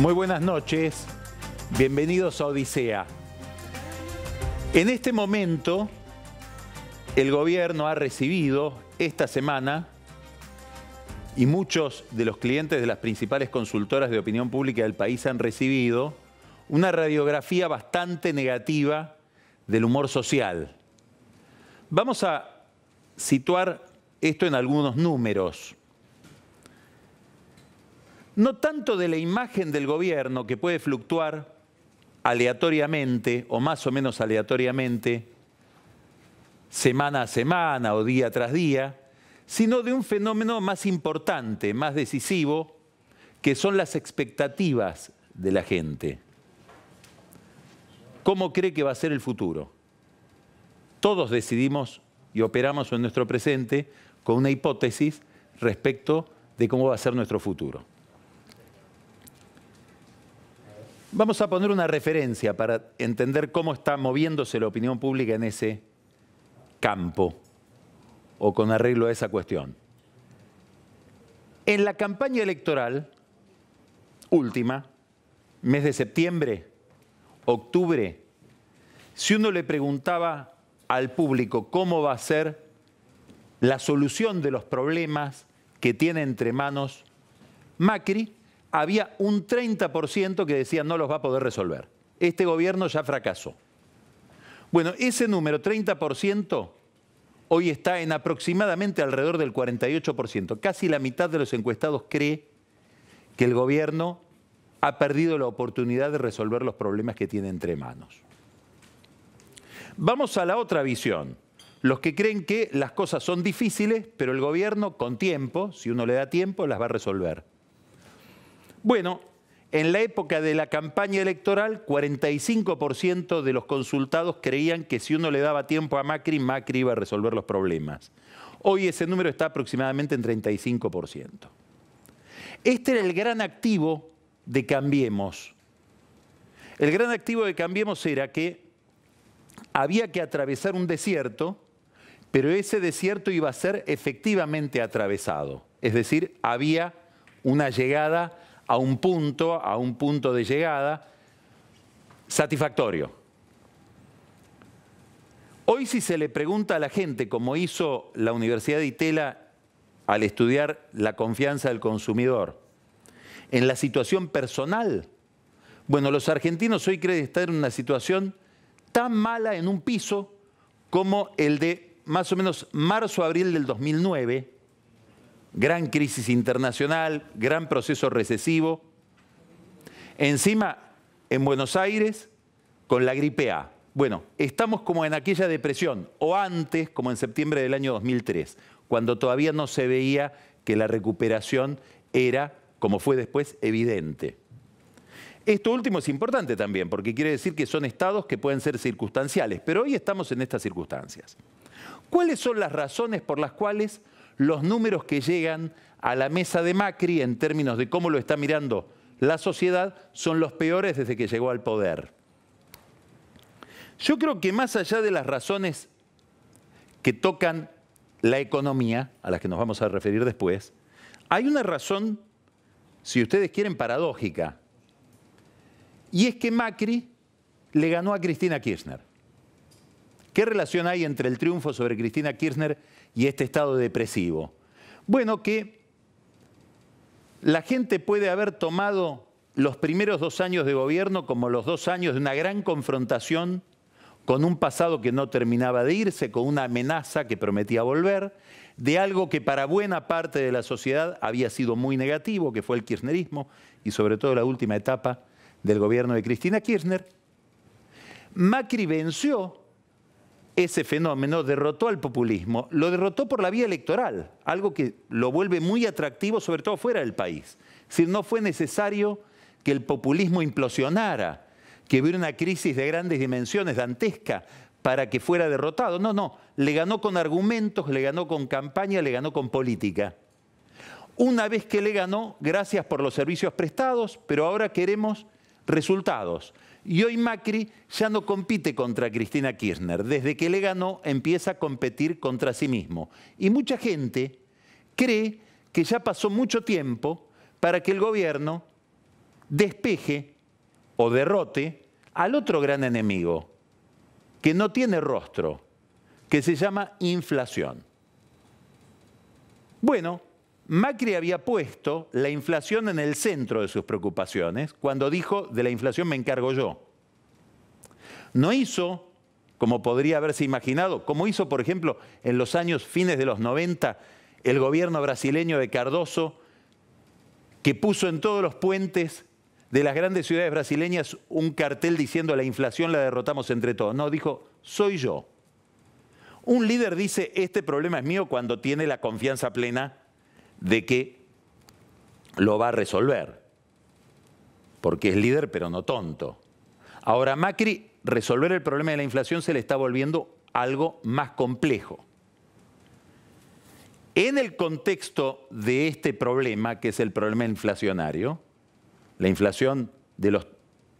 Muy buenas noches, bienvenidos a Odisea. En este momento, el gobierno ha recibido esta semana, y muchos de los clientes de las principales consultoras de opinión pública del país han recibido, una radiografía bastante negativa del humor social. Vamos a situar esto en algunos números. No tanto de la imagen del gobierno, que puede fluctuar aleatoriamente o más o menos aleatoriamente, semana a semana o día tras día, sino de un fenómeno más importante, más decisivo, que son las expectativas de la gente. ¿Cómo cree que va a ser el futuro? Todos decidimos y operamos en nuestro presente con una hipótesis respecto de cómo va a ser nuestro futuro. Vamos a poner una referencia para entender cómo está moviéndose la opinión pública en ese campo o con arreglo a esa cuestión. En la campaña electoral última, mes de septiembre, octubre, si uno le preguntaba al público cómo va a ser la solución de los problemas que tiene entre manos Macri, había un 30% que decía no los va a poder resolver. Este gobierno ya fracasó. Bueno, ese número, 30%, hoy está en aproximadamente alrededor del 48%. Casi la mitad de los encuestados cree que el gobierno ha perdido la oportunidad de resolver los problemas que tiene entre manos. Vamos a la otra visión. Los que creen que las cosas son difíciles, pero el gobierno con tiempo, si uno le da tiempo, las va a resolver. Bueno, en la época de la campaña electoral, 45% de los consultados creían que si uno le daba tiempo a Macri, Macri iba a resolver los problemas. Hoy ese número está aproximadamente en 35%. Este era el gran activo de Cambiemos. El gran activo de Cambiemos era que había que atravesar un desierto, pero ese desierto iba a ser efectivamente atravesado. Es decir, había una llegada a un punto de llegada satisfactorio. Hoy, si se le pregunta a la gente, como hizo la Universidad de Itela al estudiar la confianza del consumidor, en la situación personal, bueno, los argentinos hoy creen estar en una situación tan mala en un piso como el de más o menos marzo-abril del 2009, gran crisis internacional, gran proceso recesivo. Encima, en Buenos Aires, con la gripe A. Bueno, estamos como en aquella depresión, o antes, como en septiembre del año 2003, cuando todavía no se veía que la recuperación era, como fue después, evidente. Esto último es importante también, porque quiere decir que son estados que pueden ser circunstanciales, pero hoy estamos en estas circunstancias. ¿Cuáles son las razones por las cuales los números que llegan a la mesa de Macri en términos de cómo lo está mirando la sociedad son los peores desde que llegó al poder? Yo creo que más allá de las razones que tocan la economía, a las que nos vamos a referir después, hay una razón, si ustedes quieren, paradójica. Y es que Macri le ganó a Cristina Kirchner. ¿Qué relación hay entre el triunfo sobre Cristina Kirchner y este estado depresivo? Bueno, que la gente puede haber tomado los primeros 2 años de gobierno como los 2 años de una gran confrontación con un pasado que no terminaba de irse, con una amenaza que prometía volver, de algo que para buena parte de la sociedad había sido muy negativo, que fue el kirchnerismo, y sobre todo la última etapa del gobierno de Cristina Kirchner. Macri venció ese fenómeno, derrotó al populismo, lo derrotó por la vía electoral, algo que lo vuelve muy atractivo, sobre todo fuera del país. Es decir, no fue necesario que el populismo implosionara, que hubiera una crisis de grandes dimensiones, dantesca, para que fuera derrotado. No, no, le ganó con argumentos, le ganó con campaña, le ganó con política. Una vez que le ganó, gracias por los servicios prestados, pero ahora queremos resultados. Y hoy Macri ya no compite contra Cristina Kirchner. Desde que le ganó, empieza a competir contra sí mismo. Y mucha gente cree que ya pasó mucho tiempo para que el gobierno despeje o derrote al otro gran enemigo, que no tiene rostro, que se llama inflación. Bueno, Macri había puesto la inflación en el centro de sus preocupaciones cuando dijo: de la inflación me encargo yo. No hizo, como podría haberse imaginado, como hizo, por ejemplo, en los años fines de los 90, el gobierno brasileño de Cardoso, que puso en todos los puentes de las grandes ciudades brasileñas un cartel diciendo: la inflación la derrotamos entre todos. No, dijo: soy yo. Un líder dice: este problema es mío, cuando tiene la confianza plena de que lo va a resolver, porque es líder pero no tonto. Ahora, Macri, resolver el problema de la inflación se le está volviendo algo más complejo. En el contexto de este problema, que es el problema inflacionario, la inflación de los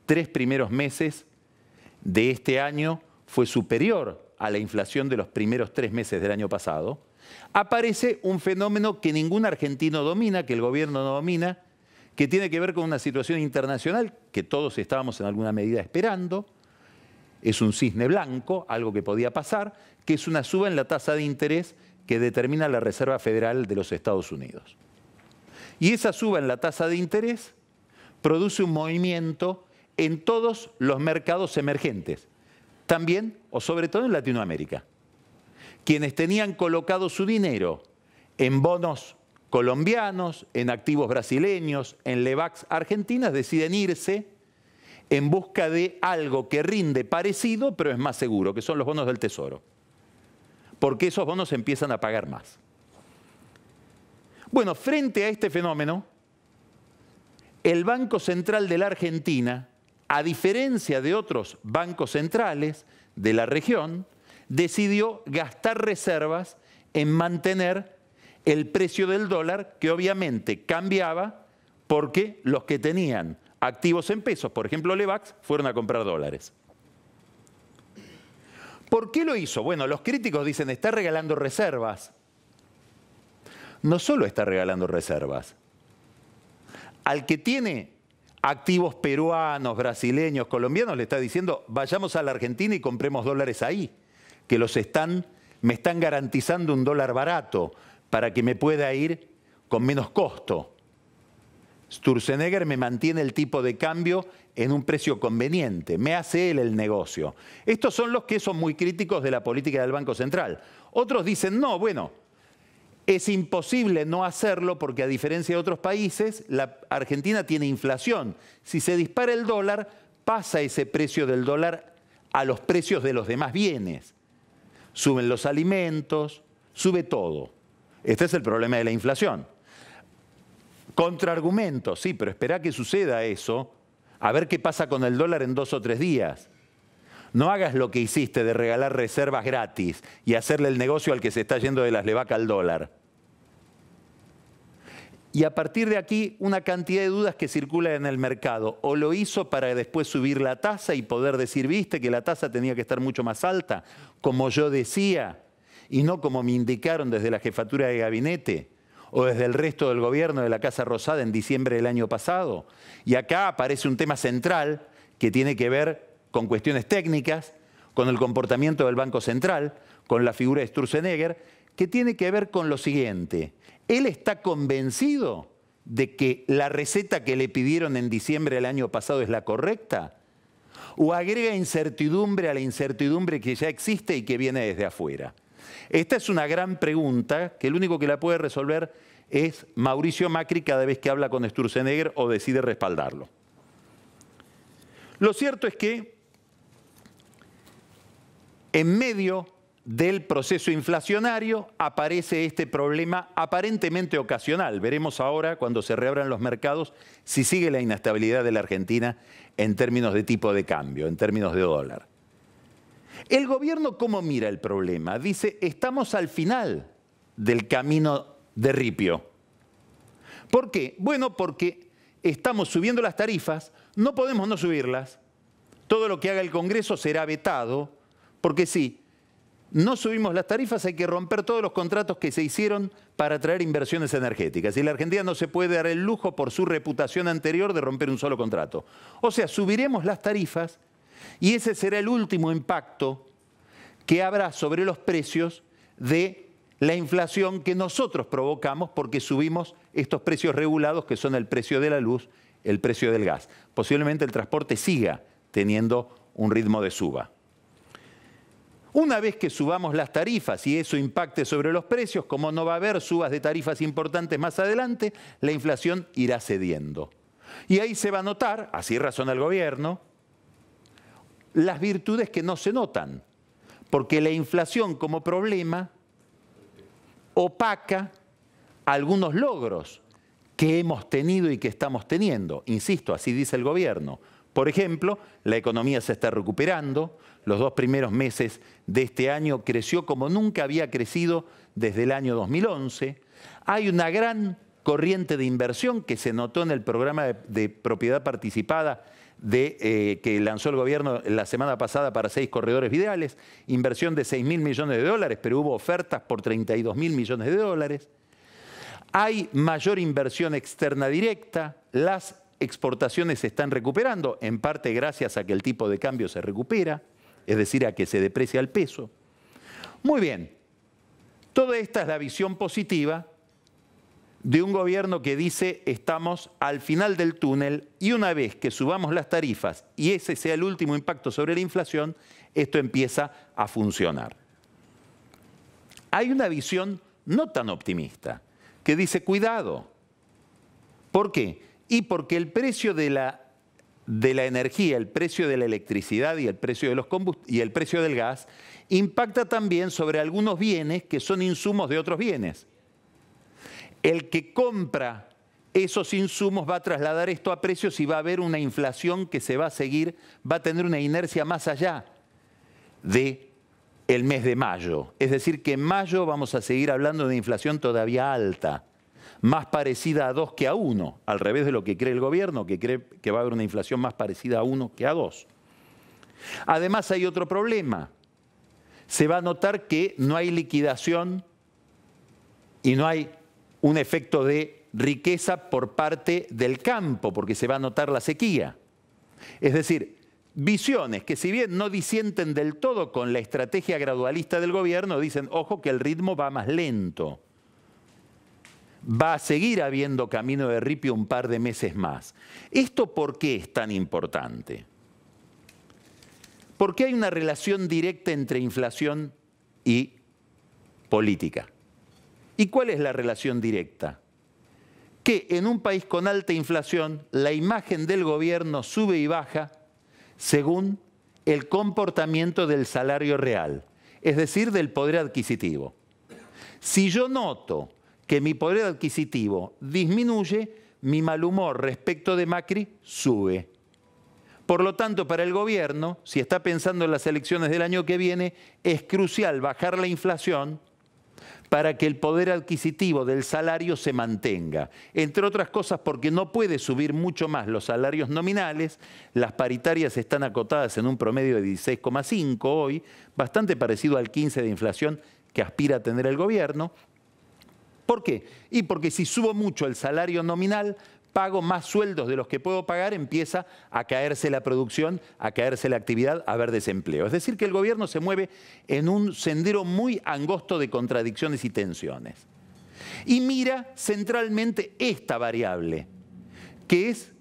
3 primeros meses de este año fue superior a la inflación de los primeros 3 meses del año pasado, aparece un fenómeno que ningún argentino domina, que el gobierno no domina, que tiene que ver con una situación internacional que todos estábamos en alguna medida esperando. Es un cisne blanco, algo que podía pasar, que es una suba en la tasa de interés que determina la Reserva Federal de los Estados Unidos. Y esa suba en la tasa de interés produce un movimiento en todos los mercados emergentes, también o sobre todo en Latinoamérica. Quienes tenían colocado su dinero en bonos colombianos, en activos brasileños, en Lebacs argentinas, deciden irse en busca de algo que rinde parecido, pero es más seguro, que son los bonos del Tesoro. Porque esos bonos empiezan a pagar más. Bueno, frente a este fenómeno, el Banco Central de la Argentina, a diferencia de otros bancos centrales de la región, decidió gastar reservas en mantener el precio del dólar, que obviamente cambiaba porque los que tenían activos en pesos, por ejemplo Lebacs, fueron a comprar dólares. ¿Por qué lo hizo? Bueno, los críticos dicen: está regalando reservas. No solo está regalando reservas. Al que tiene activos peruanos, brasileños, colombianos, le está diciendo: vayamos a la Argentina y compremos dólares ahí, que me están garantizando un dólar barato para que me pueda ir con menos costo. Sturzenegger me mantiene el tipo de cambio en un precio conveniente, me hace él el negocio. Estos son los que son muy críticos de la política del Banco Central. Otros dicen: no, bueno, es imposible no hacerlo porque, a diferencia de otros países, la Argentina tiene inflación. Si se dispara el dólar, pasa ese precio del dólar a los precios de los demás bienes. Suben los alimentos, sube todo. Este es el problema de la inflación. Contraargumentos, sí, pero espera que suceda eso, a ver qué pasa con el dólar en 2 o 3 días. No hagas lo que hiciste de regalar reservas gratis y hacerle el negocio al que se está yendo de las Lebacs al dólar. Y a partir de aquí, una cantidad de dudas que circulan en el mercado. O lo hizo para después subir la tasa y poder decir: viste que la tasa tenía que estar mucho más alta, como yo decía, y no como me indicaron desde la jefatura de gabinete o desde el resto del gobierno de la Casa Rosada en diciembre del año pasado. Y acá aparece un tema central que tiene que ver con cuestiones técnicas, con el comportamiento del Banco Central, con la figura de Sturzenegger, que tiene que ver con lo siguiente: él está convencido de que la receta que le pidieron en diciembre del año pasado es la correcta, o agrega incertidumbre a la incertidumbre que ya existe y que viene desde afuera. Esta es una gran pregunta que el único que la puede resolver es Mauricio Macri cada vez que habla con Sturzenegger o decide respaldarlo. Lo cierto es que en medio del proceso inflacionario aparece este problema aparentemente ocasional. Veremos ahora, cuando se reabran los mercados, si sigue la inestabilidad de la Argentina en términos de tipo de cambio, en términos de dólar. El gobierno, ¿cómo mira el problema? Dice: estamos al final del camino de ripio. ¿Por qué? Bueno, porque estamos subiendo las tarifas, no podemos no subirlas. Todo lo que haga el Congreso será vetado, porque sí, no subimos las tarifas, hay que romper todos los contratos que se hicieron para atraer inversiones energéticas. Y la Argentina no se puede dar el lujo por su reputación anterior de romper un solo contrato. O sea, subiremos las tarifas y ese será el último impacto que habrá sobre los precios de la inflación que nosotros provocamos porque subimos estos precios regulados que son el precio de la luz, el precio del gas. Posiblemente el transporte siga teniendo un ritmo de suba. Una vez que subamos las tarifas y eso impacte sobre los precios, como no va a haber subas de tarifas importantes más adelante, la inflación irá cediendo. Y ahí se va a notar, así razona el gobierno, las virtudes que no se notan, porque la inflación como problema opaca algunos logros que hemos tenido y que estamos teniendo. Insisto, así dice el gobierno. Por ejemplo, la economía se está recuperando. Los 2 primeros meses de este año creció como nunca había crecido desde el año 2011. Hay una gran corriente de inversión que se notó en el programa de propiedad participada que lanzó el gobierno la semana pasada para 6 corredores viales. Inversión de 6.000 millones de dólares, pero hubo ofertas por 32.000 millones de dólares. Hay mayor inversión externa directa, las exportaciones se están recuperando, en parte gracias a que el tipo de cambio se recupera, es decir, a que se deprecia el peso. Muy bien, toda esta es la visión positiva de un gobierno que dice estamos al final del túnel y una vez que subamos las tarifas y ese sea el último impacto sobre la inflación, esto empieza a funcionar. Hay una visión no tan optimista que dice cuidado. ¿Por qué? Y porque el precio de la energía, el precio de la electricidad y el precio de los y el precio del gas impacta también sobre algunos bienes que son insumos de otros bienes. El que compra esos insumos va a trasladar esto a precios y va a haber una inflación que se va a seguir, va a tener una inercia más allá del mes de mayo. Es decir, que en mayo vamos a seguir hablando de inflación todavía alta, más parecida a 2 que a 1, al revés de lo que cree el gobierno, que cree que va a haber una inflación más parecida a 1 que a 2. Además hay otro problema. Se va a notar que no hay liquidación y no hay un efecto de riqueza por parte del campo, porque se va a notar la sequía. Es decir, visiones que si bien no disienten del todo con la estrategia gradualista del gobierno, dicen, ojo que el ritmo va más lento. Va a seguir habiendo camino de ripio un par de meses más. ¿Esto por qué es tan importante? Porque hay una relación directa entre inflación y política. ¿Y cuál es la relación directa? Que en un país con alta inflación, la imagen del gobierno sube y baja según el comportamiento del salario real, es decir, del poder adquisitivo. Si yo noto que mi poder adquisitivo disminuye, mi mal humor respecto de Macri sube. Por lo tanto, para el gobierno, si está pensando en las elecciones del año que viene, es crucial bajar la inflación para que el poder adquisitivo del salario se mantenga. Entre otras cosas porque no puede subir mucho más los salarios nominales, las paritarias están acotadas en un promedio de 16,5 hoy, bastante parecido al 15 de inflación que aspira a tener el gobierno. ¿Por qué? Y porque si subo mucho el salario nominal, pago más sueldos de los que puedo pagar, empieza a caerse la producción, a caerse la actividad, a haber desempleo. Es decir, que el gobierno se mueve en un sendero muy angosto de contradicciones y tensiones. Y mira centralmente esta variable, que es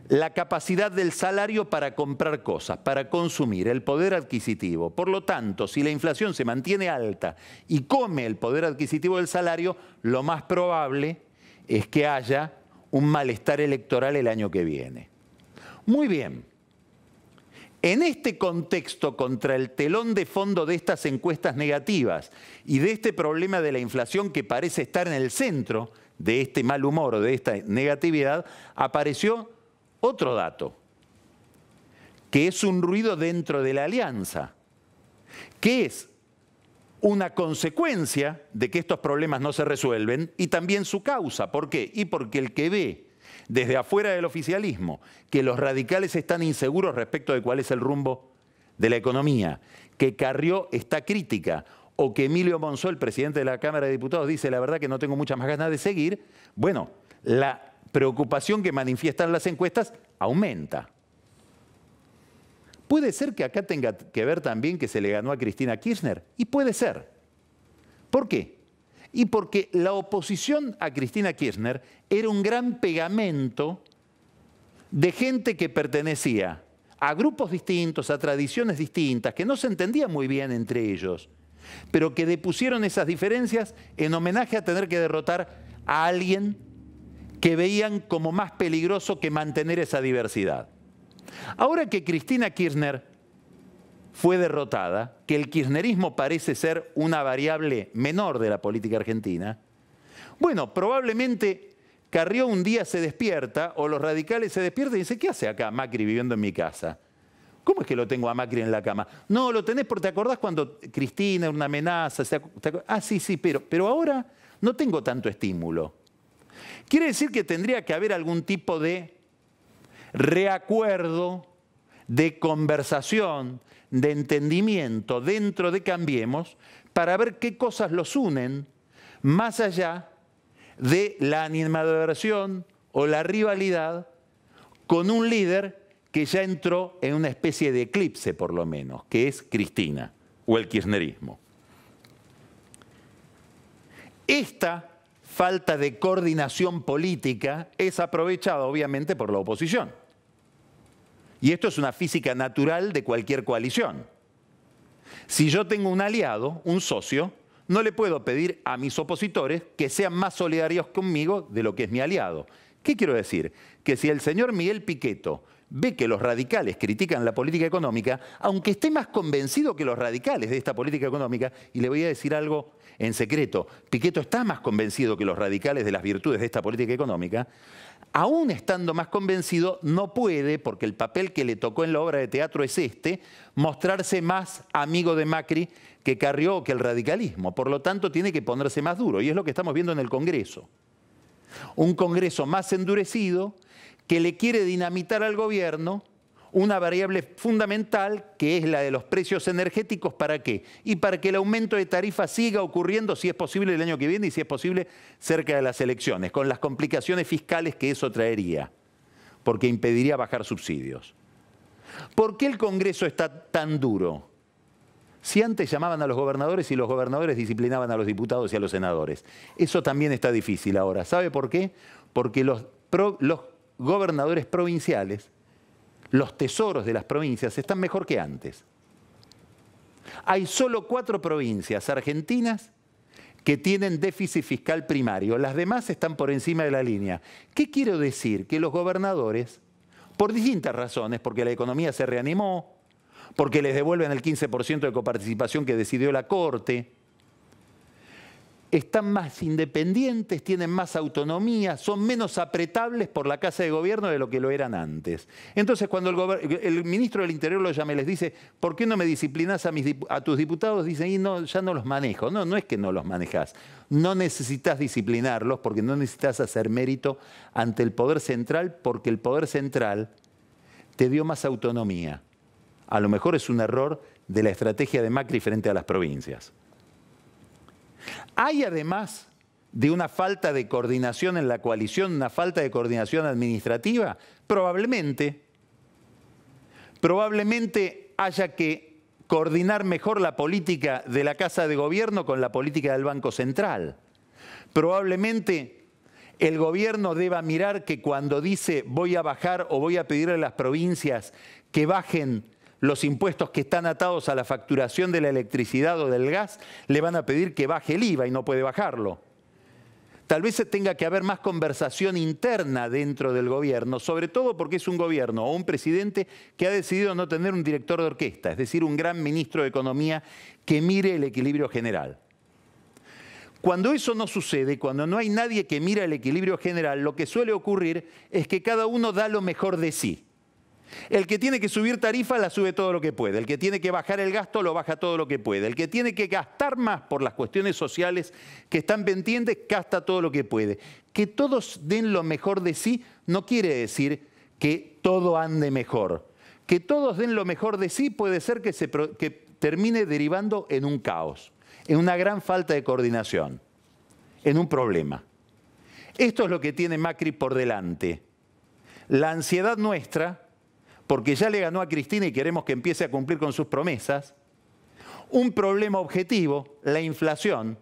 la capacidad del salario para comprar cosas, para consumir, el poder adquisitivo. Por lo tanto, si la inflación se mantiene alta y come el poder adquisitivo del salario, lo más probable es que haya un malestar electoral el año que viene. Muy bien. En este contexto, contra el telón de fondo de estas encuestas negativas y de este problema de la inflación que parece estar en el centro de este mal humor o de esta negatividad, apareció otro dato, que es un ruido dentro de la alianza, que es una consecuencia de que estos problemas no se resuelven y también su causa. ¿Por qué? Y porque el que ve desde afuera del oficialismo que los radicales están inseguros respecto de cuál es el rumbo de la economía, que Carrió está crítica, o que Emilio Monzó, el presidente de la Cámara de Diputados, dice la verdad que no tengo muchas más ganas de seguir, bueno, la preocupación que manifiestan las encuestas aumenta. ¿Puede ser que acá tenga que ver también que se le ganó a Cristina Kirchner? Y puede ser. ¿Por qué? Y porque la oposición a Cristina Kirchner era un gran pegamento de gente que pertenecía a grupos distintos, a tradiciones distintas, que no se entendían muy bien entre ellos, pero que depusieron esas diferencias en homenaje a tener que derrotar a alguien que veían como más peligroso que mantener esa diversidad. Ahora que Cristina Kirchner fue derrotada, que el kirchnerismo parece ser una variable menor de la política argentina, bueno, probablemente Carrió un día se despierta, o los radicales se despiertan y dicen, ¿qué hace acá Macri viviendo en mi casa? ¿Cómo es que lo tengo a Macri en la cama? No, lo tenés porque te acordás cuando Cristina era una amenaza. Ah, sí, pero ahora no tengo tanto estímulo. Quiere decir que tendría que haber algún tipo de reacuerdo, de conversación, de entendimiento dentro de Cambiemos para ver qué cosas los unen más allá de la animadversión o la rivalidad con un líder que ya entró en una especie de eclipse, por lo menos, que es Cristina o el kirchnerismo. Esta falta de coordinación política es aprovechada, obviamente, por la oposición. Y esto es una física natural de cualquier coalición. Si yo tengo un aliado, un socio, no le puedo pedir a mis opositores que sean más solidarios conmigo de lo que es mi aliado. ¿Qué quiero decir? Que si el señor Miguel Pichetto ve que los radicales critican la política económica, aunque esté más convencido que los radicales de esta política económica, y le voy a decir algo en secreto, Pichetto está más convencido que los radicales de las virtudes de esta política económica, aún estando más convencido, no puede, porque el papel que le tocó en la obra de teatro es este, mostrarse más amigo de Macri que Carrió o que el radicalismo. Por lo tanto, tiene que ponerse más duro, y es lo que estamos viendo en el Congreso. Un Congreso más endurecido que le quiere dinamitar al gobierno una variable fundamental que es la de los precios energéticos. ¿Para qué? Y para que el aumento de tarifas siga ocurriendo, si es posible, el año que viene y si es posible cerca de las elecciones, con las complicaciones fiscales que eso traería, porque impediría bajar subsidios. ¿Por qué el Congreso está tan duro? Si antes llamaban a los gobernadores y los gobernadores disciplinaban a los diputados y a los senadores. Eso también está difícil ahora. ¿Sabe por qué? Porque los gobernadores provinciales, los tesoros de las provincias están mejor que antes. Hay solo 4 provincias argentinas que tienen déficit fiscal primario. Las demás están por encima de la línea. ¿Qué quiero decir? Que los gobernadores, por distintas razones, porque la economía se reanimó, porque les devuelven el 15% de coparticipación que decidió la Corte, están más independientes, tienen más autonomía, son menos apretables por la Casa de Gobierno de lo que lo eran antes. Entonces, cuando el ministro del Interior los llama y les dice, ¿por qué no me disciplinas a tus diputados? Dicen, y no, ya no los manejo. No, no es que no los manejás. No necesitas disciplinarlos porque no necesitas hacer mérito ante el Poder Central, porque el Poder Central te dio más autonomía. A lo mejor es un error de la estrategia de Macri frente a las provincias. Hay además de una falta de coordinación en la coalición, una falta de coordinación administrativa, probablemente haya que coordinar mejor la política de la Casa de Gobierno con la política del Banco Central. Probablemente el gobierno deba mirar que cuando dice voy a bajar o voy a pedirle a las provincias que bajen los impuestos que están atados a la facturación de la electricidad o del gas, le van a pedir que baje el IVA y no puede bajarlo. Tal vez tenga que haber más conversación interna dentro del gobierno, sobre todo porque es un gobierno o un presidente que ha decidido no tener un director de orquesta, es decir, un gran ministro de Economía que mire el equilibrio general. Cuando eso no sucede, cuando no hay nadie que mira el equilibrio general, lo que suele ocurrir es que cada uno da lo mejor de sí. El que tiene que subir tarifas la sube todo lo que puede. El que tiene que bajar el gasto lo baja todo lo que puede. El que tiene que gastar más por las cuestiones sociales que están pendientes, gasta todo lo que puede. Que todos den lo mejor de sí no quiere decir que todo ande mejor. que todos den lo mejor de sí puede ser que termine derivando en un caos, en una gran falta de coordinación, en un problema. Esto es lo que tiene Macri por delante. La ansiedad nuestra, porque ya le ganó a Cristina y queremos que empiece a cumplir con sus promesas. Un problema objetivo, la inflación,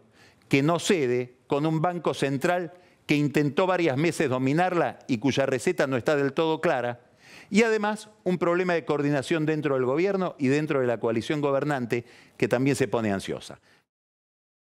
que no cede, con un banco central que intentó varios meses dominarla y cuya receta no está del todo clara. Y además, un problema de coordinación dentro del gobierno y dentro de la coalición gobernante que también se pone ansiosa.